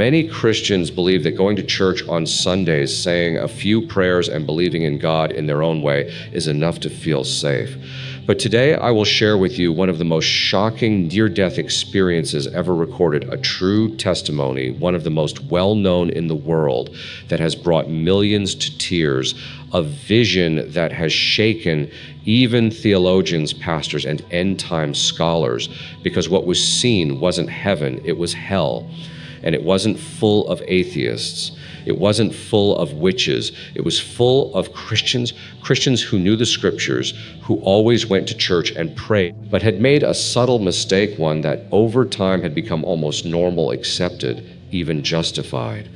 Many Christians believe that going to church on Sundays, saying a few prayers and believing in God in their own way is enough to feel safe. But today I will share with you one of the most shocking near-death experiences ever recorded, a true testimony, one of the most well-known in the world, that has brought millions to tears, a vision that has shaken even theologians, pastors, and end-time scholars, because what was seen wasn't heaven, it was hell. And it wasn't full of atheists. It wasn't full of witches. It was full of Christians who knew the scriptures, who always went to church and prayed, but had made a subtle mistake, one that over time had become almost normal, accepted, even justified.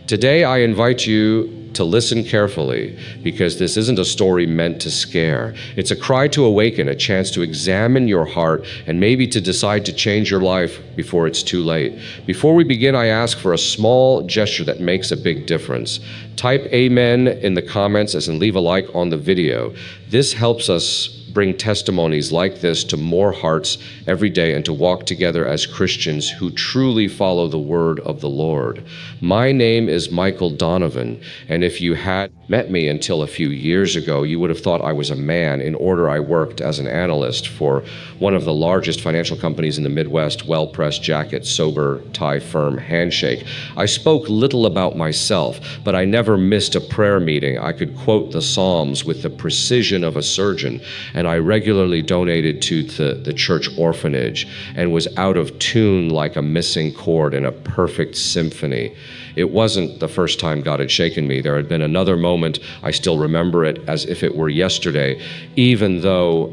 Today, I invite you to listen carefully, because this isn't a story meant to scare. It's a cry to awaken, a chance to examine your heart, and maybe to decide to change your life before it's too late. Before we begin, I ask for a small gesture that makes a big difference. Type amen in the comments and leave a like on the video. This helps us bring testimonies like this to more hearts every day and to walk together as Christians who truly follow the word of the Lord. My name is Michael Donovan, and if you had met me until a few years ago, you would have thought I was a man. In order, I worked as an analyst for one of the largest financial companies in the Midwest, well-pressed jacket, sober tie firm, handshake. I spoke little about myself, but I never missed a prayer meeting. I could quote the Psalms with the precision of a surgeon, and I regularly donated to the church orphanage and was out of tune like a missing chord in a perfect symphony. It wasn't the first time God had shaken me. There had been another moment. I still remember it as if it were yesterday, even though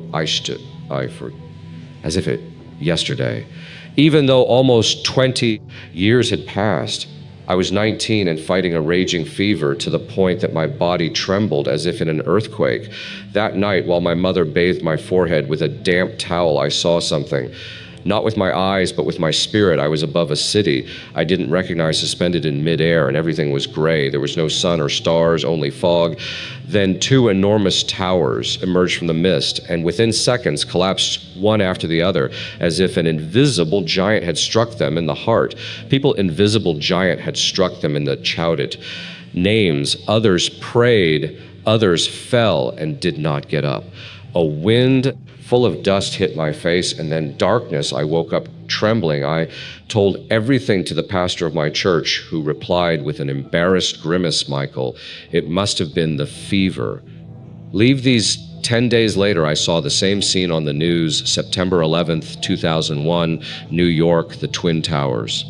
Even though almost 20 years had passed. I was 19 and fighting a raging fever to the point that my body trembled as if in an earthquake. That night, while my mother bathed my forehead with a damp towel, I saw something. Not with my eyes, but with my spirit. I was above a city I didn't recognize, suspended in midair, and everything was gray. There was no sun or stars, only fog. Then two enormous towers emerged from the mist, and within seconds collapsed one after the other, as if an invisible giant had struck them in the heart. Invisible giant had struck them in the chowded. Names, others prayed, others fell and did not get up. A wind full of dust hit my face, and then darkness. I woke up trembling. I told everything to the pastor of my church, who replied with an embarrassed grimace, "Michael, it must have been the fever." Leave these 10 days later, I saw the same scene on the news, September 11th, 2001, New York, the Twin Towers.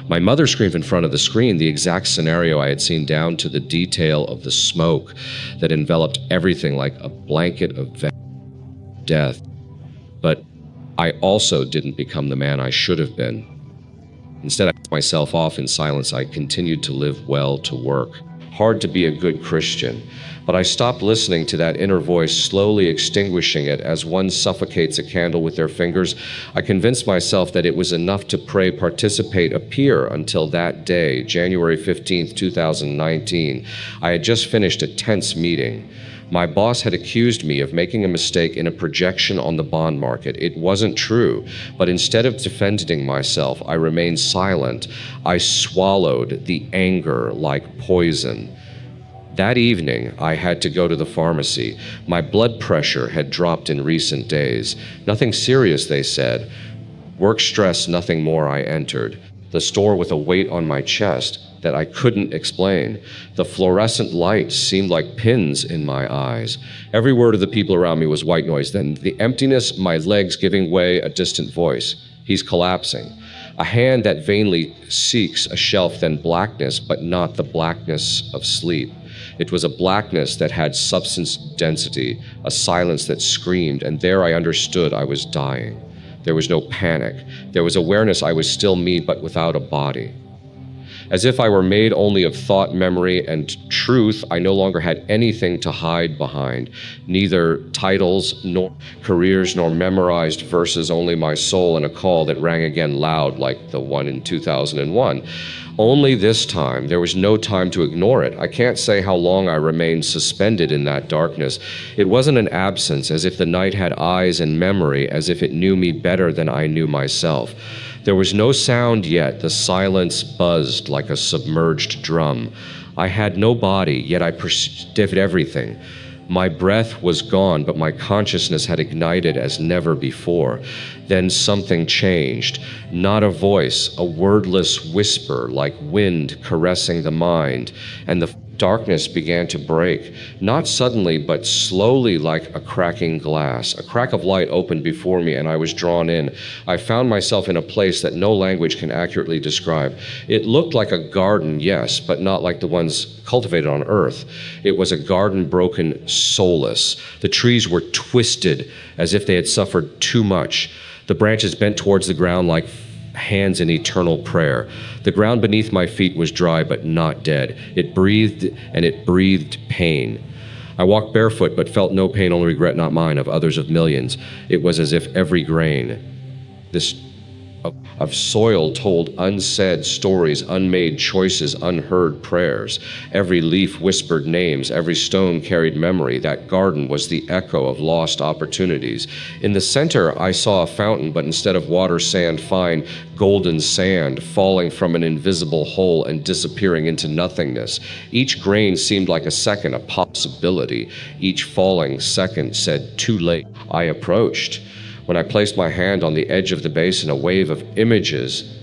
My mother screamed in front of the screen the exact scenario I had seen, down to the detail of the smoke that enveloped everything like a blanket of death. But I also didn't become the man I should have been. Instead, I put myself off in silence. I continued to live well, to work hard, to be a good Christian. But I stopped listening to that inner voice, slowly extinguishing it as one suffocates a candle with their fingers. I convinced myself that it was enough to pray, participate, appear, until that day, January 15th, 2019. I had just finished a tense meeting. My boss had accused me of making a mistake in a projection on the bond market. It wasn't true, but instead of defending myself, I remained silent. I swallowed the anger like poison. That evening, I had to go to the pharmacy. My blood pressure had dropped in recent days. Nothing serious, they said. Work stress, nothing more. I entered the store with a weight on my chest that I couldn't explain. The fluorescent light seemed like pins in my eyes. Every word of the people around me was white noise. Then the emptiness, my legs giving way, a distant voice. He's collapsing. A hand that vainly seeks a shelf, then blackness, but not the blackness of sleep. It was a blackness that had substance density, a silence that screamed, and there I understood I was dying. There was no panic. There was awareness I was still me, but without a body. As if I were made only of thought, memory, and truth, I no longer had anything to hide behind. Neither titles, nor careers, nor memorized verses, only my soul and a call that rang again loud like the one in 2001. Only this time, there was no time to ignore it. I can't say how long I remained suspended in that darkness. It wasn't an absence, as if the night had eyes and memory, as if it knew me better than I knew myself. There was no sound yet. The silence buzzed like a submerged drum. I had no body, yet I perceived everything. My breath was gone, but my consciousness had ignited as never before. Then something changed. Not a voice, a wordless whisper like wind caressing the mind, and the darkness began to break, not suddenly, but slowly like a cracking glass. A crack of light opened before me, and I was drawn in. I found myself in a place that no language can accurately describe. It looked like a garden, yes, but not like the ones cultivated on earth. It was a garden broken soulless. The trees were twisted as if they had suffered too much. The branches bent towards the ground like hands in eternal prayer. The ground beneath my feet was dry but not dead. It breathed, and it breathed pain. I walked barefoot but felt no pain, only regret, not mine, of others, of millions. It was as if every grain of soil told unsaid stories, unmade choices, unheard prayers. Every leaf whispered names, every stone carried memory. That garden was the echo of lost opportunities. In the center, I saw a fountain, but instead of water, sand, fine, golden sand, falling from an invisible hole and disappearing into nothingness. Each grain seemed like a second, a possibility. Each falling second said, too late. I approached. When I placed my hand on the edge of the basin, a wave of images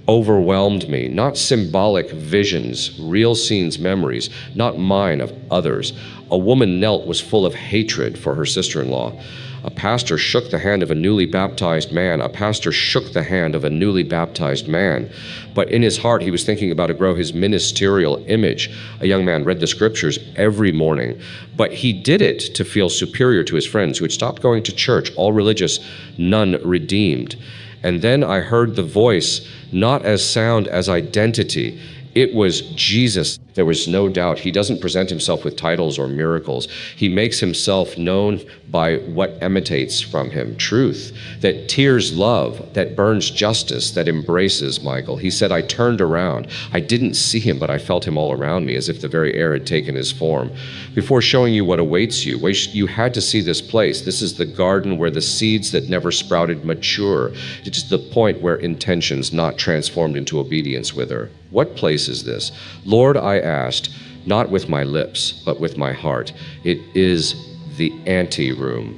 overwhelmed me. Not symbolic visions, real scenes, memories, not mine, of others. A woman knelt, was full of hatred for her sister-in-law. A pastor shook the hand of a newly baptized man. A pastor shook the hand of a newly baptized man. But in his heart, he was thinking about to grow his ministerial image. A young man read the scriptures every morning, but he did it to feel superior to his friends who had stopped going to church, all religious, none redeemed. And then I heard the voice, not as sound as identity. It was Jesus. There was no doubt. He doesn't present himself with titles or miracles. He makes himself known by what emanates from him. Truth, that tears love, that burns justice, that embraces Michael. He said, I turned around. I didn't see him, but I felt him all around me, as if the very air had taken his form. Before showing you what awaits you, you had to see this place. This is the garden where the seeds that never sprouted mature. It is the point where intentions not transformed into obedience wither. What place is this? Lord, I asked, not with my lips, but with my heart. It is the anteroom.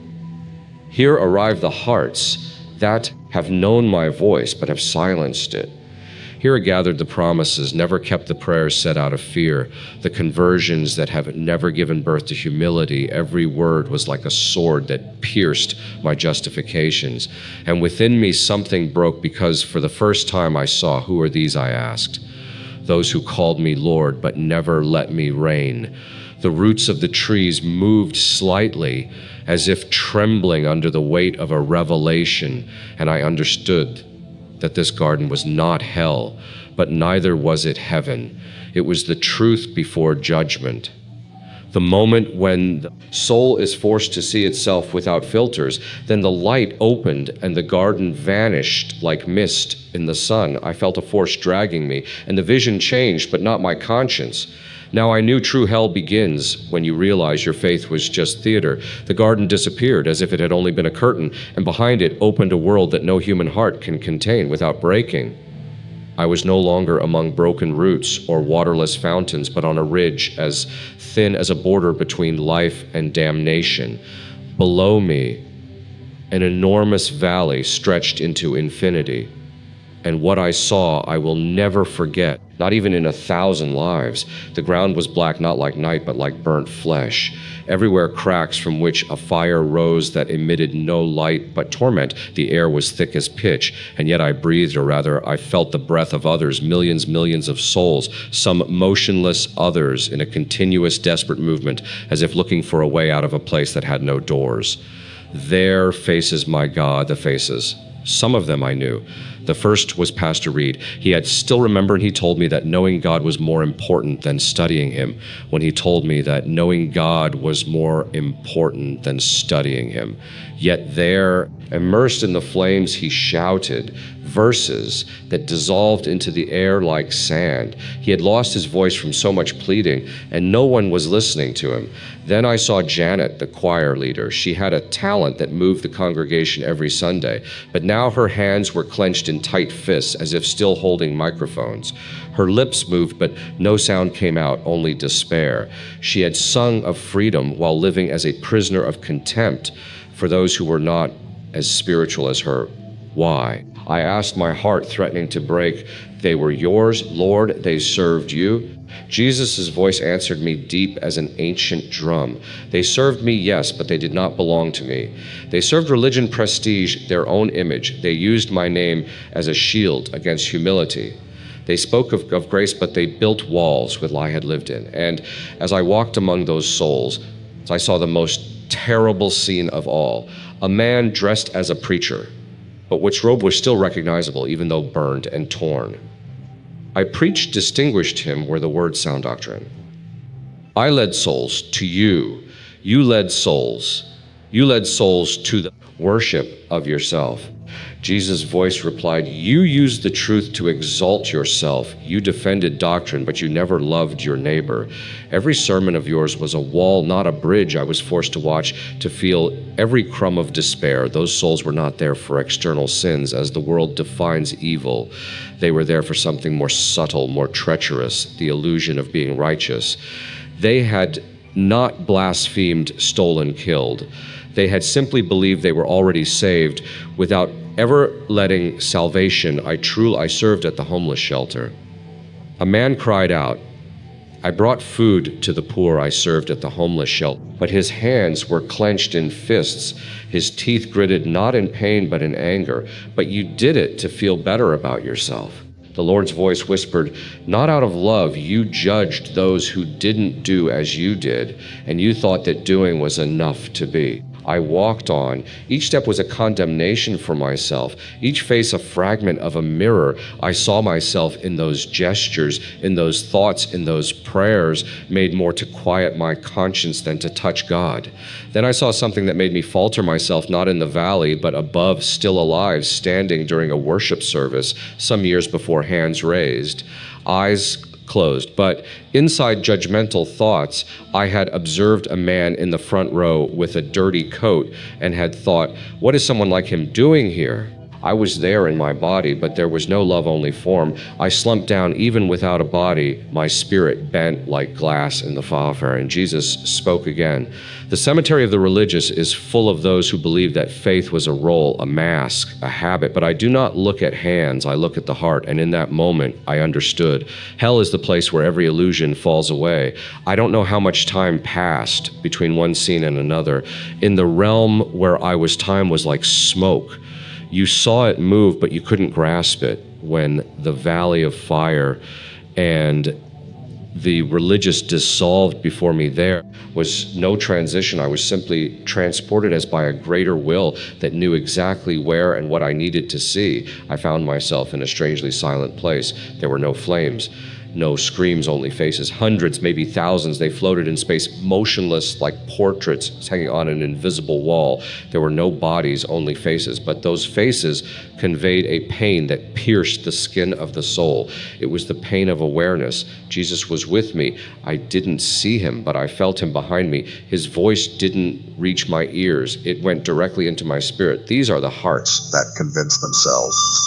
Here arrive the hearts that have known my voice, but have silenced it. Here are gathered the promises, never kept the prayers said out of fear, the conversions that have never given birth to humility. Every word was like a sword that pierced my justifications. And within me something broke, because for the first time I saw, who are these, I asked. Those who called me Lord, but never let me reign. The roots of the trees moved slightly, as if trembling under the weight of a revelation, and I understood that this garden was not hell, but neither was it heaven. It was the truth before judgment. The moment when the soul is forced to see itself without filters, then the light opened and the garden vanished like mist in the sun. I felt a force dragging me, and the vision changed, but not my conscience. Now I knew true hell begins when you realize your faith was just theater. The garden disappeared as if it had only been a curtain, and behind it opened a world that no human heart can contain without breaking. I was no longer among broken roots or waterless fountains, but on a ridge as thin as a border between life and damnation. Below me, an enormous valley stretched into infinity. And what I saw, I will never forget, not even in 1,000 lives. The ground was black, not like night, but like burnt flesh. Everywhere cracks from which a fire rose that emitted no light but torment. The air was thick as pitch, and yet I breathed, or rather, I felt the breath of others, millions of souls, some motionless others in a continuous, desperate movement, as if looking for a way out of a place that had no doors. There faces my God, the faces. Some of them I knew. The first was Pastor Reed. He had still remembered, he told me that knowing God was more important than studying him. When he told me that knowing God was more important than studying him. Yet there, immersed in the flames, he shouted, verses that dissolved into the air like sand. He had lost his voice from so much pleading, and no one was listening to him. Then I saw Janet, the choir leader. She had a talent that moved the congregation every Sunday, but now her hands were clenched in tight fists as if still holding microphones. Her lips moved, but no sound came out, only despair. She had sung of freedom while living as a prisoner of contempt for those who were not as spiritual as her. Why? I asked, my heart threatening to break. They were yours, Lord, they served you. Jesus' voice answered me deep as an ancient drum. They served me, yes, but they did not belong to me. They served religion, prestige, their own image. They used my name as a shield against humility. They spoke of grace, but they built walls with what I had lived in. And as I walked among those souls, I saw the most terrible scene of all. A man dressed as a preacher, but which robe was still recognizable, even though burned and torn. I preached distinguished him where the word sound doctrine. I led souls to you. You led souls. You led souls to the worship of yourself. Jesus' voice replied, you used the truth to exalt yourself. You defended doctrine, but you never loved your neighbor. Every sermon of yours was a wall, not a bridge I was forced to watch to feel every crumb of despair. Those souls were not there for external sins, as the world defines evil. They were there for something more subtle, more treacherous, the illusion of being righteous. They had not blasphemed, stolen, killed. They had simply believed they were already saved without ever letting salvation. I served at the homeless shelter. A man cried out, I brought food to the poor. I served at the homeless shelter. But his hands were clenched in fists, his teeth gritted not in pain but in anger. But you did it to feel better about yourself. The Lord's voice whispered, not out of love, you judged those who didn't do as you did, and you thought that doing was enough to be. I walked on. Each step was a condemnation for myself, each face a fragment of a mirror. I saw myself in those gestures, in those thoughts, in those prayers, made more to quiet my conscience than to touch God. Then I saw something that made me falter myself, not in the valley, but above, still alive, standing during a worship service some years before, hands raised, eyes closed, but inside judgmental thoughts, I had observed a man in the front row with a dirty coat and had thought, what is someone like him doing here? I was there in my body, but there was no love-only form. I slumped down even without a body, my spirit bent like glass in the fire, and Jesus spoke again. The cemetery of the religious is full of those who believe that faith was a role, a mask, a habit, but I do not look at hands, I look at the heart, and in that moment, I understood. Hell is the place where every illusion falls away. I don't know how much time passed between one scene and another. In the realm where I was, time was like smoke. You saw it move, but you couldn't grasp it. When the valley of fire and the religious dissolved before me, there was no transition. I was simply transported as by a greater will that knew exactly where and what I needed to see. I found myself in a strangely silent place. There were no flames. No screams, only faces. Hundreds, maybe thousands, they floated in space, motionless like portraits hanging on an invisible wall. There were no bodies, only faces, but those faces conveyed a pain that pierced the skin of the soul. It was the pain of awareness. Jesus was with me. I didn't see him, but I felt him behind me. His voice didn't reach my ears. It went directly into my spirit. These are the hearts that convince themselves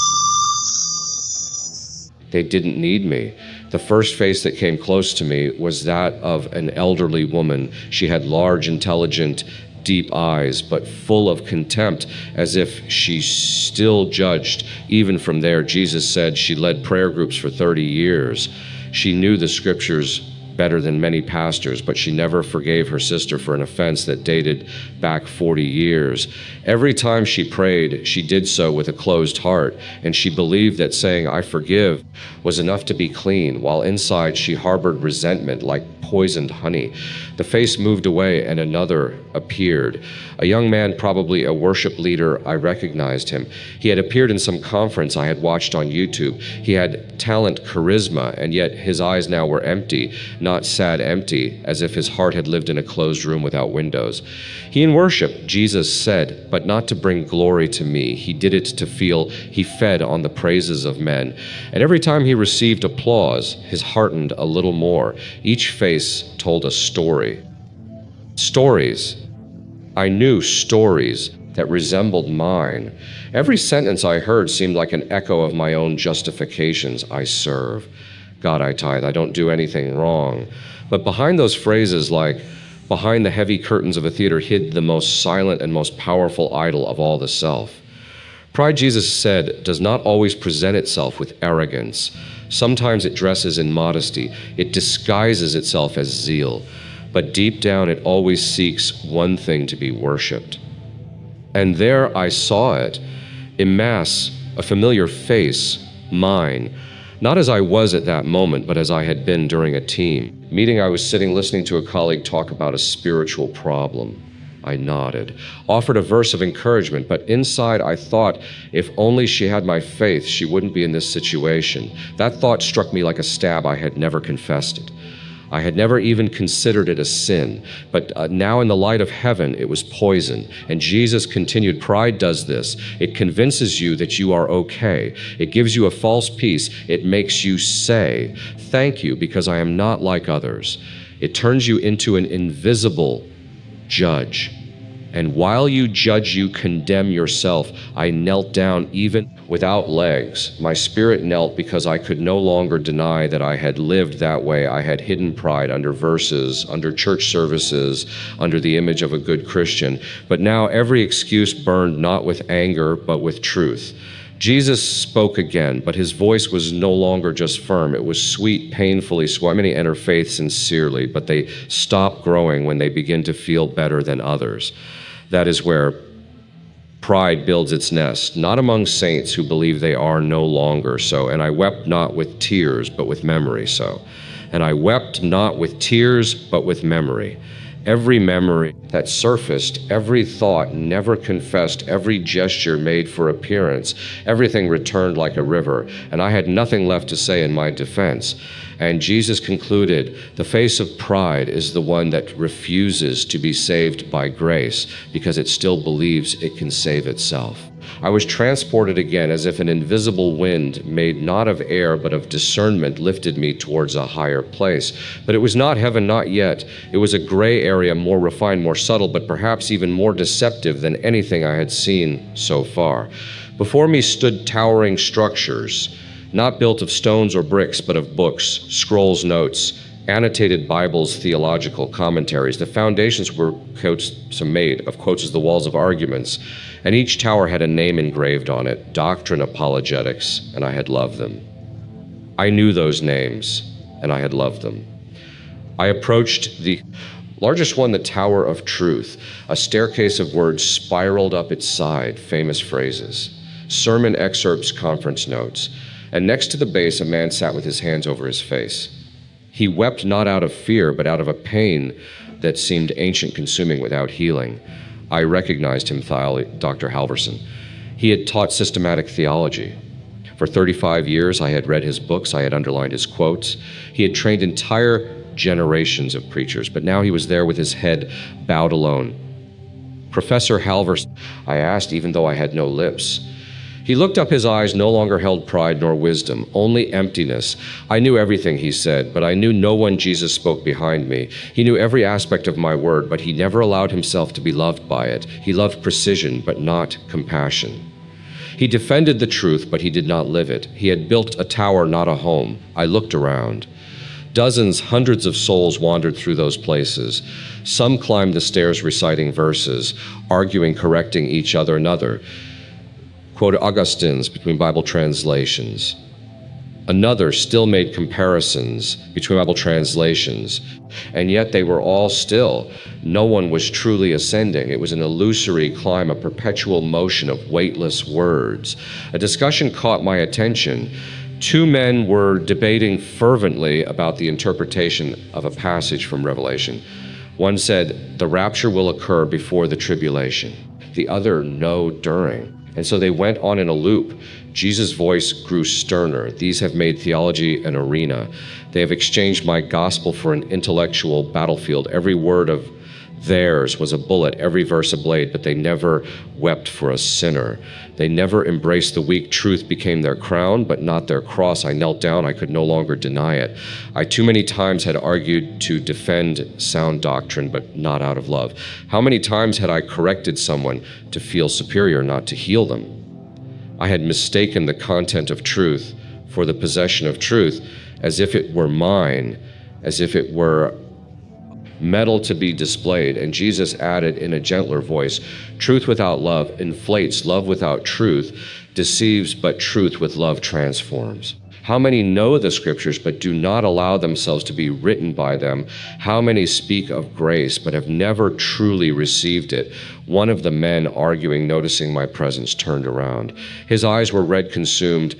they didn't need me. The first face that came close to me was that of an elderly woman. She had large, intelligent, deep eyes, but full of contempt, as if she still judged. Even from there, Jesus said she led prayer groups for 30 years. She knew the scriptures better than many pastors, but she never forgave her sister for an offense that dated back 40 years. Every time she prayed, she did so with a closed heart, and she believed that saying, I forgive, was enough to be clean, while inside she harbored resentment like poisoned honey. The face moved away and another appeared. A young man, probably a worship leader. I recognized him. He had appeared in some conference I had watched on YouTube. He had talent, charisma, and yet his eyes now were empty. not sad empty, as if his heart had lived in a closed room without windows. He in worship, Jesus said, but not to bring glory to me. He did it to feel he fed on the praises of men. And every time he received applause, his heartened a little more. Each face told a story. Stories. I knew stories that resembled mine. Every sentence I heard seemed like an echo of my own justifications. I serve. God, I tithe. I don't do anything wrong. But behind those phrases, like behind the heavy curtains of a theater, hid the most silent and most powerful idol of all, the self. Pride, Jesus said, does not always present itself with arrogance. Sometimes it dresses in modesty. It disguises itself as zeal. But deep down, it always seeks one thing: to be worshipped. And there I saw it, in mass, a familiar face, mine, not as I was at that moment, but as I had been during a team meeting. I was sitting listening to a colleague talk about a spiritual problem. I nodded, offered a verse of encouragement, but inside I thought, if only she had my faith, she wouldn't be in this situation. That thought struck me like a stab. I had never confessed it. I had never even considered it a sin, but now in the light of heaven, it was poison. And Jesus continued, pride does this. It convinces you that you are okay. It gives you a false peace. It makes you say, thank you, because I am not like others. It turns you into an invisible judge. And while you judge, you condemn yourself. I knelt down even without legs. My spirit knelt because I could no longer deny that I had lived that way. I had hidden pride under verses, under church services, under the image of a good Christian. But now every excuse burned not with anger, but with truth. Jesus spoke again, but his voice was no longer just firm. It was sweet, painfully sweet. Many enter faith sincerely, but they stop growing when they begin to feel better than others. That is where pride builds its nest, not among saints who believe they are no longer so. And I wept not with tears, but with memory so. And I wept not with tears, but with memory. Every memory that surfaced, every thought never confessed, every gesture made for appearance, everything returned like a river, and I had nothing left to say in my defense. And Jesus concluded, the face of pride is the one that refuses to be saved by grace because it still believes it can save itself. I was transported again as if an invisible wind made not of air but of discernment lifted me towards a higher place. But it was not heaven, not yet. It was a gray area, more refined, more subtle, but perhaps even more deceptive than anything I had seen so far. Before me stood towering structures, not built of stones or bricks, but of books, scrolls, notes, annotated Bibles, theological commentaries. The foundations were made of quotes as the walls of arguments, and each tower had a name engraved on it, doctrine apologetics, and I had loved them. I knew those names, and I had loved them. I approached the largest one, the Tower of Truth. A staircase of words spiraled up its side, famous phrases, sermon excerpts, conference notes. And next to the base, a man sat with his hands over his face. He wept not out of fear, but out of a pain that seemed ancient, consuming, without healing. I recognized him, Dr. Halverson. He had taught systematic theology. For 35 years, I had read his books, I had underlined his quotes. He had trained entire generations of preachers, but now he was there with his head bowed alone. Professor Halverson, I asked, even though I had no lips. He looked up, his eyes no longer held pride nor wisdom, only emptiness. I knew everything he said, but I knew no one Jesus spoke behind me. He knew every aspect of my word, but he never allowed himself to be loved by it. He loved precision, but not compassion. He defended the truth, but he did not live it. He had built a tower, not a home. I looked around. Dozens, hundreds of souls wandered through those places. Some climbed the stairs reciting verses, arguing, correcting each other, another quoted Augustine's between Bible translations. Another still made comparisons between Bible translations, and yet they were all still. No one was truly ascending. It was an illusory climb, a perpetual motion of weightless words. A discussion caught my attention. Two men were debating fervently about the interpretation of a passage from Revelation. One said, the rapture will occur before the tribulation. The other, no, during. And so they went on in a loop. Jesus' voice grew sterner. These have made theology an arena. They have exchanged my gospel for an intellectual battlefield. Every word of theirs was a bullet, every verse a blade, but they never wept for a sinner. They never embraced the weak. Truth became their crown, but not their cross. I knelt down. I could no longer deny it. I too many times had argued to defend sound doctrine, but not out of love. How many times had I corrected someone to feel superior, not to heal them? I had mistaken the content of truth for the possession of truth, as if it were mine, as if it were metal to be displayed. And Jesus added in a gentler voice, truth without love inflates, love without truth deceives, but truth with love transforms. How many know the scriptures but do not allow themselves to be written by them? How many speak of grace but have never truly received it? One of the men arguing, noticing my presence, turned around. His eyes were red consumed.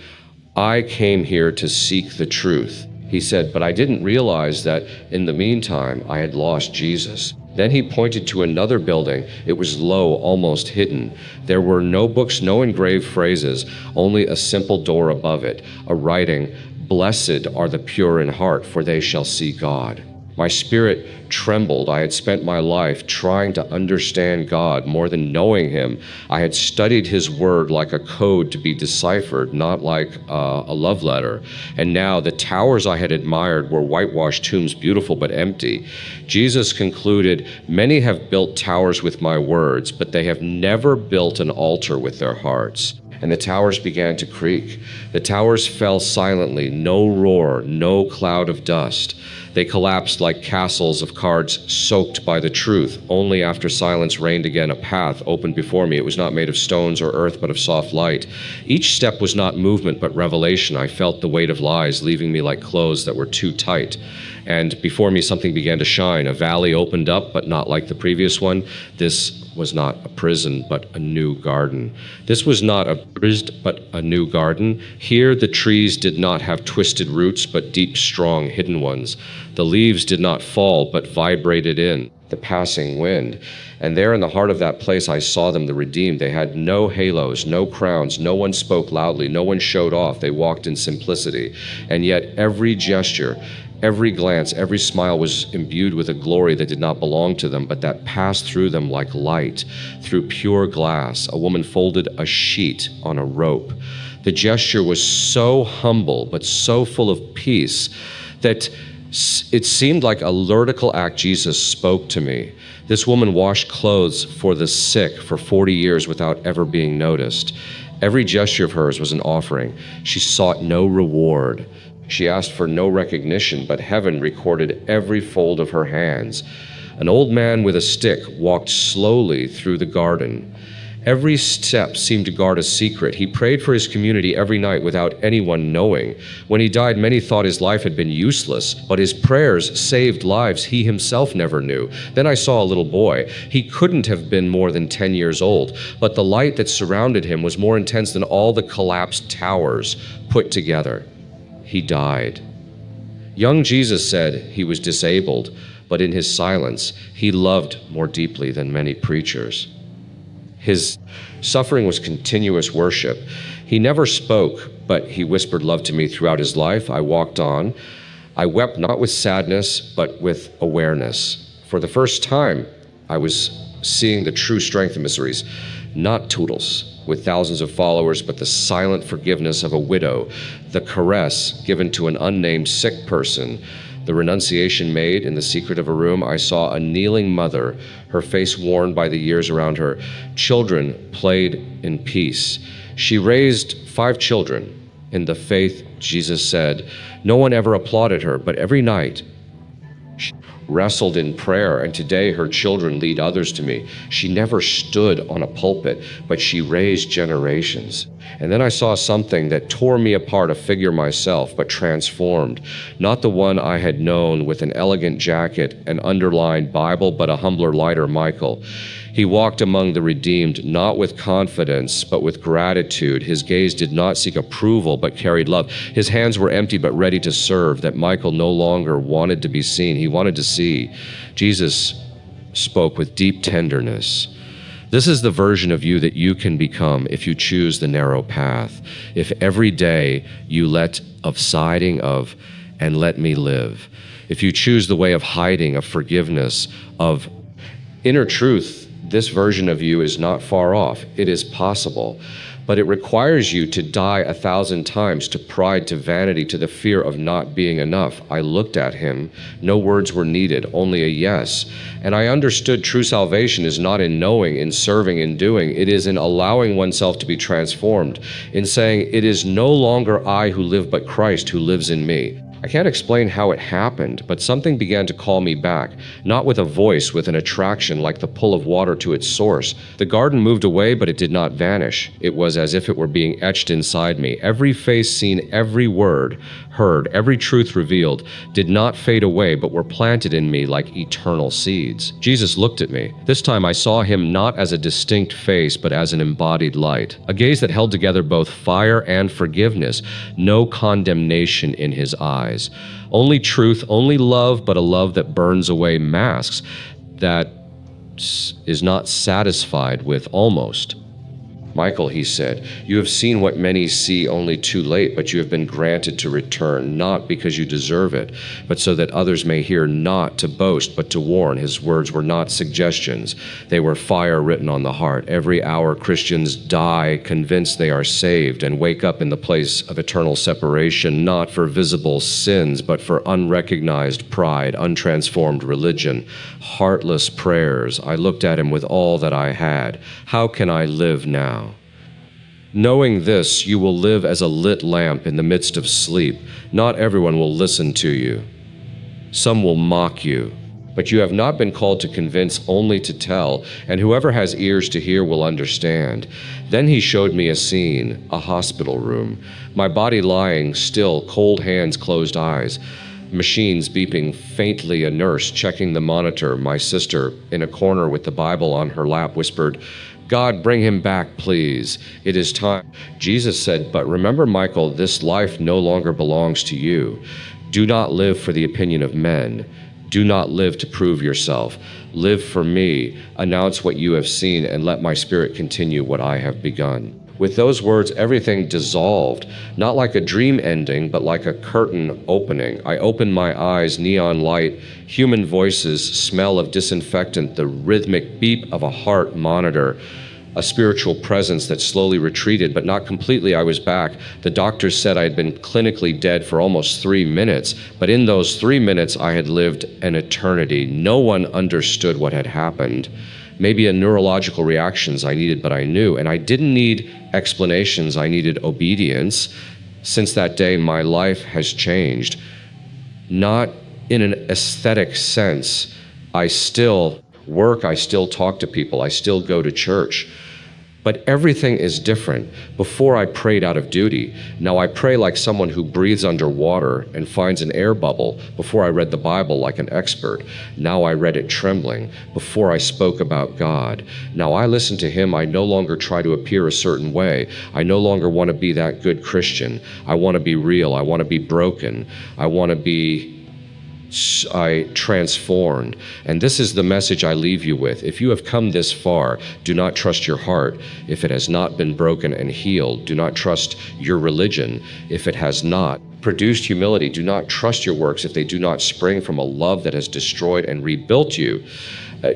I came here to seek the truth. He said, but I didn't realize that in the meantime, I had lost Jesus. Then he pointed to another building. It was low, almost hidden. There were no books, no engraved phrases, only a simple door above it, a writing, "Blessed are the pure in heart, for they shall see God." My spirit trembled. I had spent my life trying to understand God more than knowing him. I had studied his word like a code to be deciphered, not like a love letter. And now the towers I had admired were whitewashed tombs, beautiful but empty. Jesus concluded, many have built towers with my words, but they have never built an altar with their hearts. And the towers began to creak. The towers fell silently, no roar, no cloud of dust. They collapsed like castles of cards soaked by the truth. Only after silence reigned again, a path opened before me. It was not made of stones or earth, but of soft light. Each step was not movement, but revelation. I felt the weight of lies leaving me like clothes that were too tight. And before me, something began to shine. A valley opened up, but not like the previous one. This was not a prison, but a new garden. This was not a prison, but a new garden. Here, the trees did not have twisted roots, but deep, strong, hidden ones. The leaves did not fall, but vibrated in the passing wind. And there in the heart of that place, I saw them, the redeemed. They had no halos, no crowns. No one spoke loudly. No one showed off. They walked in simplicity. And yet every gesture, every glance, every smile was imbued with a glory that did not belong to them, but that passed through them like light, through pure glass. A woman folded a sheet on a rope. The gesture was so humble, but so full of peace that it seemed like a liturgical act. Jesus spoke to me. This woman washed clothes for the sick for 40 years without ever being noticed. Every gesture of hers was an offering. She sought no reward. She asked for no recognition, but heaven recorded every fold of her hands. An old man with a stick walked slowly through the garden. Every step seemed to guard a secret. He prayed for his community every night without anyone knowing. When he died, many thought his life had been useless, but his prayers saved lives he himself never knew. Then I saw a little boy. He couldn't have been more than 10 years old, but the light that surrounded him was more intense than all the collapsed towers put together. He died. Young Jesus said he was disabled, but in his silence, he loved more deeply than many preachers. His suffering was continuous worship. He never spoke, but he whispered love to me throughout his life. I walked on. I wept not with sadness, but with awareness. For the first time, I was seeing the true strength of mysteries, not toodles with thousands of followers, but the silent forgiveness of a widow, the caress given to an unnamed sick person, the renunciation made in the secret of a room. I saw a kneeling mother, her face worn by the years around her. Children played in peace. She raised 5 children in the faith, Jesus said. No one ever applauded her, but every night she wrestled in prayer, and today her children lead others to me. She never stood on a pulpit, but she raised generations. And then I saw something that tore me apart, a figure myself, but transformed. Not the one I had known with an elegant jacket and underlined Bible, but a humbler, lighter Michael. He walked among the redeemed, not with confidence, but with gratitude. His gaze did not seek approval, but carried love. His hands were empty, but ready to serve. That Michael no longer wanted to be seen. He wanted to see. Jesus spoke with deep tenderness. This is the version of you that you can become if you choose the narrow path. If every day you let of siding of and let me live. If you choose the way of hiding, of forgiveness, of inner truth, this version of you is not far off. It is possible. But it requires you to die 1,000 times, to pride, to vanity, to the fear of not being enough. I looked at him. No words were needed, only a yes. And I understood true salvation is not in knowing, in serving, in doing. It is in allowing oneself to be transformed, in saying, it is no longer I who live, but Christ who lives in me. I can't explain how it happened, but something began to call me back, not with a voice, with an attraction like the pull of water to its source. The garden moved away, but it did not vanish. It was as if it were being etched inside me. Every face seen, every word heard, every truth revealed did not fade away, but were planted in me like eternal seeds. Jesus looked at me. This time I saw him not as a distinct face, but as an embodied light, a gaze that held together both fire and forgiveness, no condemnation in his eyes. Only truth, only love, but a love that burns away masks, that is not satisfied with almost. Michael, he said, you have seen what many see only too late, but you have been granted to return, not because you deserve it, but so that others may hear, not to boast, but to warn. His words were not suggestions. They were fire written on the heart. Every hour Christians die convinced they are saved and wake up in the place of eternal separation, not for visible sins, but for unrecognized pride, untransformed religion, heartless prayers. I looked at him with all that I had. How can I live now? Knowing this, you will live as a lit lamp in the midst of sleep. Not everyone will listen to you. Some will mock you. But you have not been called to convince, only to tell, and whoever has ears to hear will understand. Then he showed me a scene, a hospital room. My body lying still, cold hands, closed eyes. Machines beeping faintly, a nurse checking the monitor. My sister, in a corner with the Bible on her lap, whispered, God, bring him back, please. It is time. Jesus said, but remember, Michael, this life no longer belongs to you. Do not live for the opinion of men. Do not live to prove yourself. Live for me. Announce what you have seen, and let my spirit continue what I have begun. With those words, everything dissolved, not like a dream ending, but like a curtain opening. I opened my eyes, neon light, human voices, smell of disinfectant, the rhythmic beep of a heart monitor, a spiritual presence that slowly retreated, but not completely. I was back. The doctors said I had been clinically dead for almost 3 minutes, but in those 3 minutes, I had lived an eternity. No one understood what had happened. Maybe a neurological reactions I needed, but I knew. And I didn't need explanations, I needed obedience. Since that day, my life has changed. Not in an aesthetic sense. I still work, I still talk to people, I still go to church. But everything is different. Before I prayed out of duty. Now I pray like someone who breathes underwater and finds an air bubble. Before I read the Bible like an expert. Now I read it trembling. Before I spoke about God. Now I listen to him. I no longer try to appear a certain way. I no longer want to be that good Christian. I want to be real. I want to be broken. I want to be transformed. And this is the message I leave you with. If you have come this far, do not trust your heart if it has not been broken and healed. Do not trust your religion if it has not produced humility. Do not trust your works if they do not spring from a love that has destroyed and rebuilt you.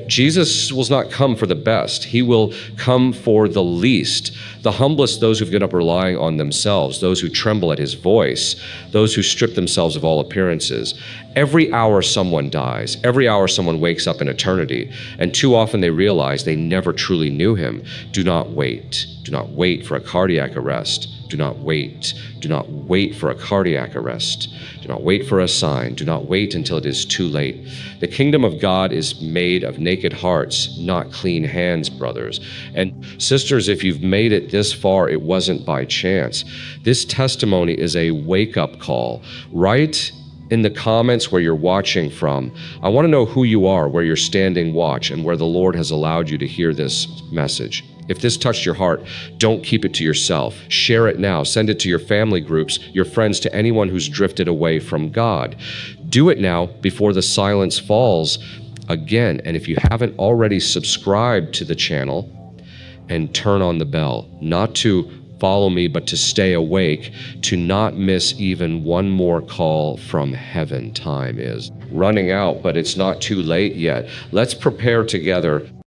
Jesus will not come for the best. He will come for the least, the humblest, those who've given up relying on themselves, those who tremble at his voice, those who strip themselves of all appearances. Every hour someone dies, every hour someone wakes up in eternity, and too often they realize they never truly knew him. Do not wait. Do not wait for a cardiac arrest. Do not wait. Do not wait for a cardiac arrest. Do not wait for a sign. Do not wait until it is too late. The kingdom of God is made of naked hearts, not clean hands, brothers. And sisters, if you've made it this far, it wasn't by chance. This testimony is a wake-up call. Write in the comments where you're watching from. I want to know who you are, where you're standing watch, and where the Lord has allowed you to hear this message. If this touched your heart, don't keep it to yourself. Share it now. Send it to your family groups, your friends, to anyone who's drifted away from God. Do it now before the silence falls again. And if you haven't already subscribed to the channel, and turn on the bell, not to follow me, but to stay awake, to not miss even one more call from heaven. Time is running out, but it's not too late yet. Let's prepare together